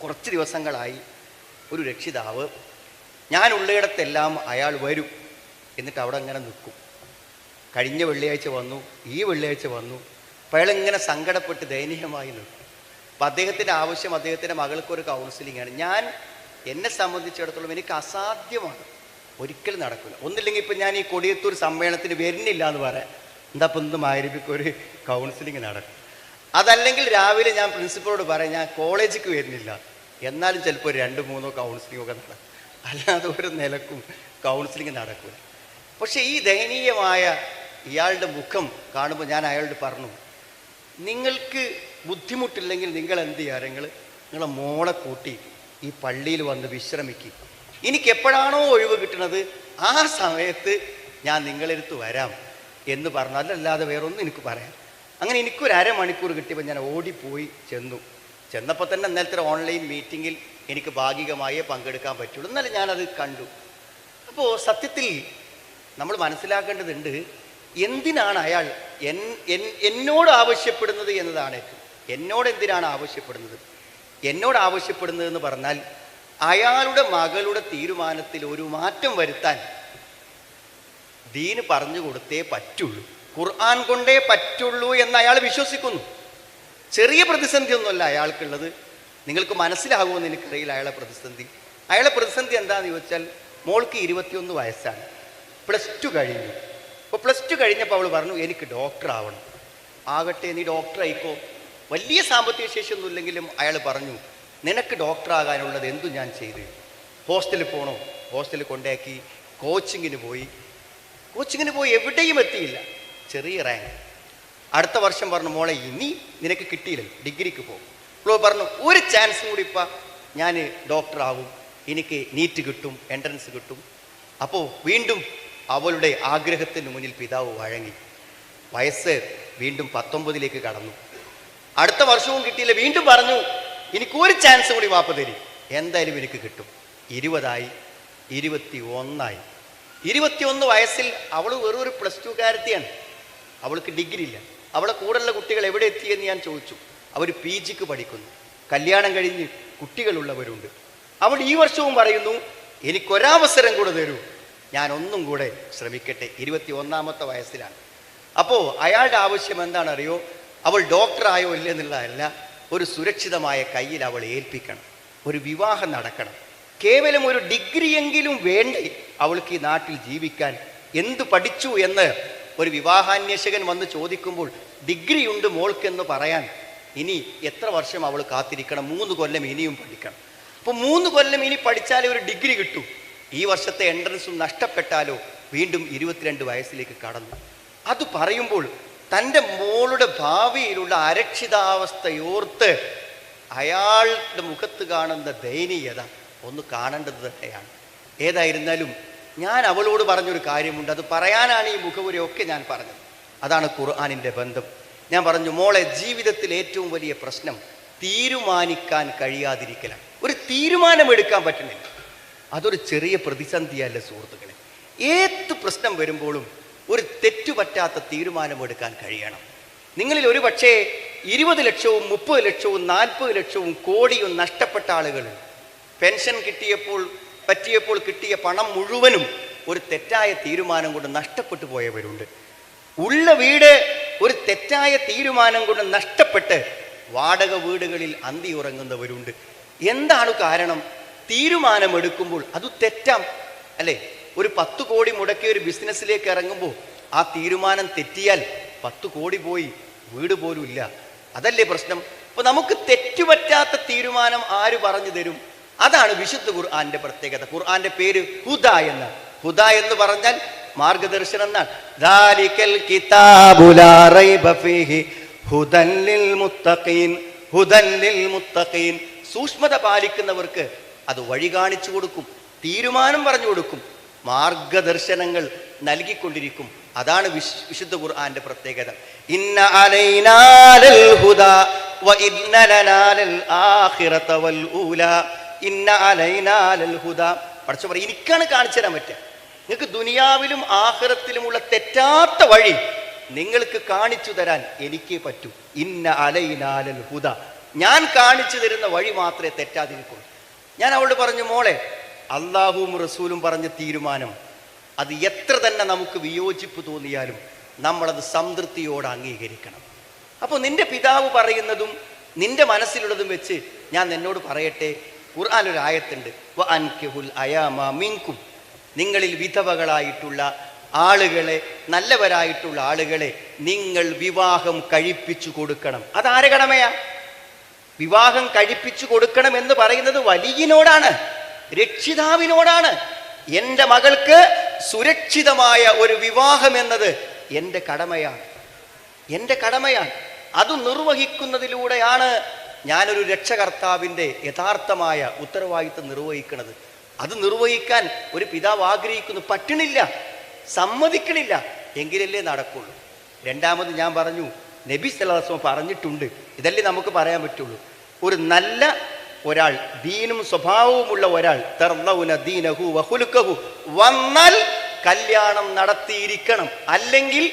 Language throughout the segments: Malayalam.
കുറച്ച് ദിവസങ്ങളായി ഒരു രക്ഷിതാവ് ഞാൻ ഉള്ളിടത്തെല്ലാം അയാൾ വരും, എന്നിട്ട് അവിടെ അങ്ങനെ നിൽക്കും. കഴിഞ്ഞ വെള്ളിയാഴ്ച വന്നു, ഈ വെള്ളിയാഴ്ച വന്നു. അപ്പോൾ അയാളിങ്ങനെ സങ്കടപ്പെട്ട് ദയനീയമായി നിൽക്കും. അപ്പം അദ്ദേഹത്തിൻ്റെ ആവശ്യം അദ്ദേഹത്തിൻ്റെ മകൾക്കൊരു കൗൺസിലിംഗ് ആണ്. എന്നെ സംബന്ധിച്ചിടത്തോളം എനിക്ക് അസാധ്യമാണ്, ഒരിക്കലും നടക്കില്ല. ഒന്നില്ലെങ്കിൽ ഇപ്പം ഞാൻ ഈ കൊടിയത്തൂർ സമ്മേളനത്തിന് വരുന്നില്ല എന്ന് പറയാം, എന്താ ഇപ്പം ഇന്ന് മാരിപ്പിക്ക് ഒരു കൗൺസിലിംഗ് നടക്കും. അതല്ലെങ്കിൽ രാവിലെ ഞാൻ പ്രിൻസിപ്പളോട് പറയാം ഞാൻ കോളേജിലേക്ക് വരുന്നില്ല, എന്നാലും ചിലപ്പോൾ 2-3 കൗൺസിലിംഗൊക്കെ നടക്കും. അല്ലാതെ ഒരു നിലക്കും കൗൺസിലിംഗ് നടക്കില്ല. പക്ഷേ ഈ ദയനീയമായ ഇയാളുടെ മുഖം കാണുമ്പോൾ ഞാൻ അയാളോട് പറഞ്ഞു, നിങ്ങൾക്ക് ബുദ്ധിമുട്ടില്ലെങ്കിൽ നിങ്ങൾ എന്ത് ചെയ്യുക, നിങ്ങളെ മോളെ കൂട്ടി ഈ പള്ളിയിൽ വന്ന് വിശ്രമിക്കുക. എനിക്ക് എപ്പോഴാണോ ഒഴിവ് കിട്ടുന്നത് ആ സമയത്ത് ഞാൻ നിങ്ങളെടുത്ത് വരാം എന്ന് പറഞ്ഞു. അതല്ലാതെ വേറൊന്നും എനിക്ക് പറയാം. അങ്ങനെ എനിക്കൊരു അരമണിക്കൂർ കിട്ടിയപ്പോൾ ഞാൻ ഓടിപ്പോയി ചെന്നപ്പോൾ തന്നെ ഇന്നലത്തെ ഓൺലൈൻ മീറ്റിങ്ങിൽ എനിക്ക് ഭാഗികമായേ പങ്കെടുക്കാൻ പറ്റുള്ളൂ. എന്നാലും ഞാനത് കണ്ടു. അപ്പോൾ സത്യത്തിൽ നമ്മൾ മനസ്സിലാക്കേണ്ടതുണ്ട്, എന്തിനാണ് അയാൾ എന്നോട് ആവശ്യപ്പെടുന്നത് എന്നതാണ്. എന്നോട് എന്തിനാണ് ആവശ്യപ്പെടുന്നത്? എന്നോട് ആവശ്യപ്പെടുന്നതെന്ന് പറഞ്ഞാൽ അയാളുടെ മകളുടെ തീരുമാനത്തിൽ ഒരു മാറ്റം വരുത്താൻ ദീന് പറഞ്ഞു കൊടുത്തേ പറ്റുള്ളൂ, ഖുർആൻ കൊണ്ടേ പറ്റുള്ളൂ എന്ന് അയാൾ വിശ്വസിക്കുന്നു. ചെറിയ പ്രതിസന്ധി ഒന്നുമല്ല അയാൾക്കുള്ളത്. നിങ്ങൾക്ക് മനസ്സിലാകുമെന്ന് എനിക്കറിയില്ല അയാളെ പ്രതിസന്ധി എന്താണെന്ന് ചോദിച്ചാൽ, മോൾക്ക് 21 വയസ്സാണ്, +2 കഴിഞ്ഞു. അപ്പോൾ +2 കഴിഞ്ഞപ്പോൾ അവൾ പറഞ്ഞു എനിക്ക് ഡോക്ടർ ആവണം. ആകട്ടെ, നീ ഡോക്ടർ ആയിക്കോ. വലിയ സാമ്പത്തിക ശേഷിയൊന്നും ഇല്ലെങ്കിലും അയാൾ പറഞ്ഞു നിനക്ക് ഡോക്ടറാകാനുള്ളത് എന്തും ഞാൻ ചെയ്തു. ഹോസ്റ്റലിൽ പോകണോ, ഹോസ്റ്റലിൽ കൊണ്ടാക്കി. കോച്ചിങ്ങിന് പോയി എവിടെയും എത്തിയില്ല, ചെറിയ റാങ്ക്. അടുത്ത വർഷം പറഞ്ഞു മോളെ ഇനി നിനക്ക് കിട്ടിയില്ലല്ലോ, ഡിഗ്രിക്ക് പോകും. അപ്പോൾ പറഞ്ഞു ഒരു ചാൻസും കൂടി ഇപ്പം ഞാൻ ഡോക്ടറാകും, എനിക്ക് നീറ്റ് കിട്ടും, എൻട്രൻസ് കിട്ടും. അപ്പോൾ വീണ്ടും അവളുടെ ആഗ്രഹത്തിന് മുന്നിൽ പിതാവ് വഴങ്ങി. വയസ്സ് വീണ്ടും 19ലേക്ക് കടന്നു. അടുത്ത വർഷവും കിട്ടിയില്ല, വീണ്ടും പറഞ്ഞു എനിക്കൊരു ചാൻസ് കൂടി വാപ്പ തരും, എന്തായാലും എനിക്ക് കിട്ടും. 20 21 21 വയസ്സിൽ അവൾ വെറും ഒരു +2കാരത്തിയാണ്, അവൾക്ക് ഡിഗ്രി ഇല്ല. അവളെ കൂടെയുള്ള കുട്ടികൾ എവിടെ എത്തിയെന്ന് ഞാൻ ചോദിച്ചു. അവർ PGക്ക് പഠിക്കുന്നു, കല്യാണം കഴിഞ്ഞ് കുട്ടികളുള്ളവരുണ്ട്. അവൾ ഈ വർഷവും പറയുന്നു എനിക്കൊരവസരം കൂടെ തരൂ, ഞാൻ ഒന്നും കൂടെ ശ്രമിക്കട്ടെ. 21ാമത്തെ വയസ്സിലാണ്. അപ്പോൾ അയാളുടെ ആവശ്യം എന്താണെന്നറിയോ? അവൾ ഡോക്ടറായോ ഇല്ലെന്നുള്ളതല്ല, ഒരു സുരക്ഷിതമായ കയ്യിൽ അവൾ ഏൽപ്പിക്കണം, ഒരു വിവാഹം നടക്കണം. കേവലം ഒരു ഡിഗ്രിയെങ്കിലും വേണ്ടേ അവൾക്ക് ഈ നാട്ടിൽ ജീവിക്കാൻ? എന്തു പഠിച്ചു എന്ന് ഒരു വിവാഹാന്വേഷകൻ വന്ന് ചോദിക്കുമ്പോൾ ഡിഗ്രി ഉണ്ട് മോൾക്കെന്ന് പറയാൻ ഇനി എത്ര വർഷം അവൾ കാത്തിരിക്കണം? 3 കൊല്ലം ഇനിയും പഠിക്കണം. അപ്പോൾ 3 കൊല്ലം ഇനി പഠിച്ചാലേ ഒരു ഡിഗ്രി കിട്ടൂ. ഈ വർഷത്തെ എൻട്രൻസും നഷ്ടപ്പെട്ടാലോ വീണ്ടും 22 വയസ്സിലേക്ക് കടന്നു. അത് പറയുമ്പോൾ തൻ്റെ മോളുടെ ഭാവിയിലുള്ള അരക്ഷിതാവസ്ഥയോർത്ത് അയാളുടെ മുഖത്ത് കാണുന്ന ദയനീയത ഒന്ന് കാണേണ്ടത് തന്നെയാണ്. ഏതായിരുന്നാലും ഞാൻ അവളോട് പറഞ്ഞൊരു കാര്യമുണ്ട്, അത് പറയാനാണ് ഈ മുഖവുരയൊക്കെ ഞാൻ പറഞ്ഞത്. അതാണ് ഖുർആനിൻ്റെ ബന്ധം. ഞാൻ പറഞ്ഞു മോളെ, ജീവിതത്തിൽ ഏറ്റവും വലിയ പ്രശ്നം തീരുമാനിക്കാൻ കഴിയാതിരിക്കലാണ്. ഒരു തീരുമാനമെടുക്കാൻ പറ്റുന്നില്ല, അതൊരു ചെറിയ പ്രതിസന്ധിയല്ല സുഹൃത്തുക്കളെ. ഏത് പ്രശ്നം വരുമ്പോഴും ഒരു തെറ്റുപറ്റാത്ത തീരുമാനമെടുക്കാൻ കഴിയണം. നിങ്ങളിൽ ഒരു പക്ഷേ 20 ലക്ഷവും 30 ലക്ഷവും 40 ലക്ഷവും കോടിയും നഷ്ടപ്പെട്ട ആളുകൾ, പെൻഷൻ പറ്റിയപ്പോൾ കിട്ടിയ പണം മുഴുവനും ഒരു തെറ്റായ തീരുമാനം കൊണ്ട് നഷ്ടപ്പെട്ടു പോയവരുണ്ട്. ഉള്ള വീട് ഒരു തെറ്റായ തീരുമാനം കൊണ്ട് നഷ്ടപ്പെട്ട് വാടക വീടുകളിൽ അന്തി ഉറങ്ങുന്നവരുണ്ട്. എന്താണ് കാരണം? തീരുമാനമെടുക്കുമ്പോൾ അത് തെറ്റാം അല്ലേ? ഒരു 10 കോടി മുടക്കി ഒരു ബിസിനസ്സിലേക്ക് ഇറങ്ങുമ്പോൾ ആ തീരുമാനം തെറ്റിയാൽ 10 കോടി പോയി, വീട് പോലും ഇല്ല. അതല്ലേ പ്രശ്നം? അപ്പോൾ നമുക്ക് തെറ്റുപറ്റാത്ത തീരുമാനം ആര് പറഞ്ഞു തരും? അതാണ് വിശുദ്ധ ഖുർആന്റെ പ്രത്യേകത. ഖുർആന്റെ പേര് ഹുദ എന്നാണ്. ഹുദ എന്ന് പറഞ്ഞാൽ മാർഗദർശനം എന്നാണ്. ദാലികൽ കിതാബു ലാ റൈബ ഫീഹി ഹുദൻ ലിൽ മുത്തഖീൻ, ഹുദൻ ലിൽ മുത്തഖീൻ. സൂക്ഷ്മത പാലിക്കുന്നവർക്ക് അത് വഴി കാണിച്ചു കൊടുക്കും, തീരുമാനം പറഞ്ഞു കൊടുക്കും, മാർഗദർശനങ്ങൾ നൽകിക്കൊണ്ടിരിക്കും. അതാണ് വിശുദ്ധ ഖുർആന്റെ പ്രത്യേകത. ഇന്ന അലൈനാ ലൽ ഹുദാ വ ഇന്ന ലനാ ലൽ ആഖിറത വൽ ഊലാ, ഇന്ന അലൈനാ ലൽ ഹുദാ. പഠിച്ചു പറയും, എനിക്കാണ് കാണിച്ചു തരാൻ പറ്റുക. നിങ്ങൾക്ക് ദുനിയാവിലും ആഖിറത്തിലുമുള്ള തെറ്റാത്ത വഴി നിങ്ങൾക്ക് കാണിച്ചു തരാൻ എനിക്കേ പറ്റൂ. ഇന്ന അലൈനാ ലൽ ഹുദാ, ഞാൻ കാണിച്ചു തരുന്ന വഴി മാത്രമേ തെറ്റാതിരിക്കുള്ളൂ. ഞാൻ അവളോട് പറഞ്ഞു, മോളെ, അള്ളാഹുവും റസൂലും പറഞ്ഞ തീരുമാനം അത് എത്ര തന്നെ നമുക്ക് വിയോജിപ്പ് തോന്നിയാലും നമ്മളത് സംതൃപ്തിയോടെ അംഗീകരിക്കണം. അപ്പോൾ നിന്റെ പിതാവ് പറയുന്നതും നിന്റെ മനസ്സിലുള്ളതും വെച്ച് ഞാൻ നിന്നോട് പറയട്ടെ, ഖുർആനിലൊരു ആയത്തുണ്ട്, വഅൻകിഹുൽ അയാമ മിൻകും, നിങ്ങളിൽ വിധവകളായിട്ടുള്ള ആളുകളെ, നല്ലവരായിട്ടുള്ള ആളുകളെ നിങ്ങൾ വിവാഹം കഴിപ്പിച്ചു കൊടുക്കണം. അതാരെ കടമയാ? വിവാഹം കഴിപ്പിച്ചു കൊടുക്കണം എന്ന് പറയുന്നത് വലിയനോടാണ്, രക്ഷിതാവിനോടാണ്. എൻ്റെ മകൾക്ക് സുരക്ഷിതമായ ഒരു വിവാഹം എന്നത് എൻ്റെ കടമയാണ്, എൻ്റെ കടമയാണ്. അത് നിർവഹിക്കുന്നതിലൂടെയാണ് ഞാനൊരു രക്ഷകർത്താവിൻ്റെ യഥാർത്ഥമായ ഉത്തരവാദിത്വം നിർവഹിക്കുന്നത്. അത് നിർവഹിക്കാൻ ഒരു പിതാവ് ആഗ്രഹിക്കുന്നു, പറ്റണില്ല, സമ്മതിക്കണില്ല, എങ്കിലല്ലേ നടക്കുള്ളൂ. രണ്ടാമത് ഞാൻ പറഞ്ഞു, നബി സല്ലല്ലാഹു അലൈഹി വസല്ലം പറഞ്ഞിട്ടുണ്ട്, ഇതല്ലേ നമുക്ക് പറയാൻ പറ്റുള്ളൂ. ഒരു നല്ല ഒരാൾ, ദീനും സ്വഭാവവുമുള്ള ഒരാൾ, തർലൗന ദീനഹു വഖുലുഖഹു, വന്നാൽ കല്യാണം നടത്തിയിരിക്കണം. അല്ലെങ്കിൽ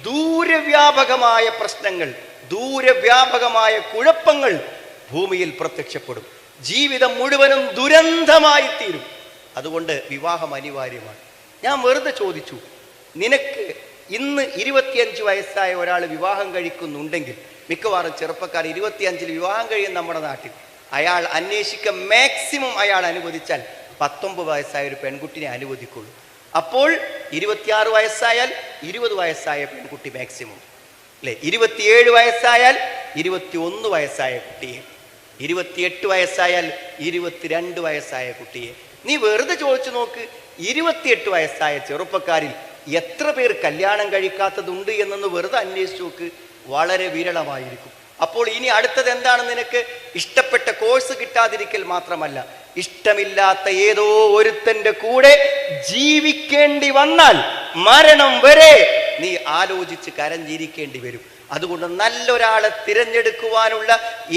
ദൂരവ്യാപകമായ പ്രശ്നങ്ങൾ, ദൂരവ്യാപകമായ കുഴപ്പങ്ങൾ ഭൂമിയിൽ പ്രത്യക്ഷപ്പെടും. ജീവിതം മുഴുവനും ദുരന്തമായി തീരും. അതുകൊണ്ട് വിവാഹം അനിവാര്യമാണ്. ഞാൻ വെറുതെ ചോദിച്ചു, നിനക്ക് ഇന്ന് 25 വയസ്സായ ഒരാൾ വിവാഹം കഴിക്കുന്നുണ്ടെങ്കിൽ, മിക്കവാറും ചെറുപ്പക്കാർ 25 വിവാഹം കഴിയും നമ്മുടെ നാട്ടിൽ, അയാൾ അന്വേഷിക്കാൻ മാക്സിമം അയാൾ അനുവദിച്ചാൽ 19 വയസ്സായ ഒരു പെൺകുട്ടിനെ അനുവദിക്കുള്ളൂ. അപ്പോൾ 26 വയസ്സായാൽ 20 വയസ്സായ പെൺകുട്ടി മാക്സിമം അല്ലേ, 27 വയസ്സായാൽ 21 വയസ്സായ കുട്ടിയെ, 28 വയസ്സായാൽ 22 വയസ്സായ കുട്ടിയെ. നീ വെറുതെ ചോദിച്ചു നോക്ക്, 28 വയസ്സായ ചെറുപ്പക്കാരിൽ എത്ര പേർ കല്യാണം കഴിക്കാത്തതുണ്ട് എന്നൊന്ന് വെറുതെ അന്വേഷിച്ച് നോക്ക്. വളരെ വിരളമായിരിക്കും. അപ്പോൾ ഇനി അടുത്തത് എന്താണ്? നിനക്ക് ഇഷ്ടപ്പെട്ട കോഴ്സ് കിട്ടാതിരിക്കൽ മാത്രമല്ല, ഇഷ്ടമില്ലാത്ത ഏതോ ഒരുത്തന്റെ കൂടെ ജീവിക്കേണ്ടി വന്നാൽ മരണം വരെ നീ ആലോചിച്ച് കരഞ്ഞിരിക്കേണ്ടി വരും. അതുകൊണ്ട് നല്ലൊരാളെ തിരഞ്ഞെടുക്കുവാനുള്ള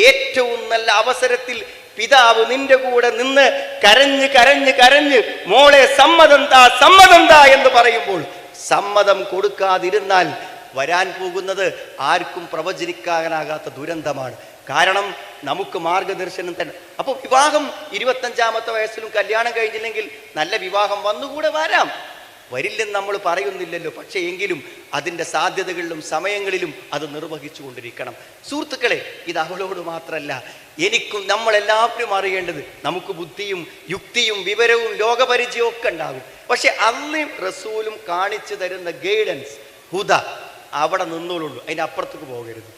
ഏറ്റവും നല്ല അവസരത്തിൽ പിതാവ് നിന്റെ കൂടെ നിന്ന് കരഞ്ഞ് കരഞ്ഞ് കരഞ്ഞ് മോളെ സമ്മതം താ, സമ്മതം താ എന്ന് പറയുമ്പോൾ സമ്മതം കൊടുക്കാതിരുന്നാൽ വരാൻ പോകുന്നത് ആർക്കും പ്രവചിക്കാനാകാത്ത ദുരന്തമാണ്. കാരണം നമുക്ക് മാർഗദർശനം തന്നെ. അപ്പോൾ വിവാഹം 25-ാമത്തെ വയസ്സിലും കല്യാണം കഴിഞ്ഞില്ലെങ്കിൽ നല്ല വിവാഹം വന്നുകൂടെ വരാം, വരില്ലെന്ന് നമ്മൾ പറയുന്നില്ലല്ലോ. പക്ഷേ എങ്കിലും അതിൻ്റെ സാധ്യതകളിലും സമയങ്ങളിലും അത് നിർവഹിച്ചു കൊണ്ടിരിക്കണം. സുഹൃത്തുക്കളെ, ഇത് അവളോട് മാത്രമല്ല, എനിക്കും നമ്മളെല്ലാവരും അറിയേണ്ടത്, നമുക്ക് ബുദ്ധിയും യുക്തിയും വിവരവും ലോകപരിചയവും ഒക്കെ ഉണ്ടാകും. പക്ഷെ അള്ളയും റസൂലും കാണിച്ചു തരുന്ന ഗൈഡൻസ്, ഹുദ, അവിടെ നിന്നോളുള്ളൂ, അതിൻ്റെ അപ്പുറത്തേക്ക് പോകരുത്.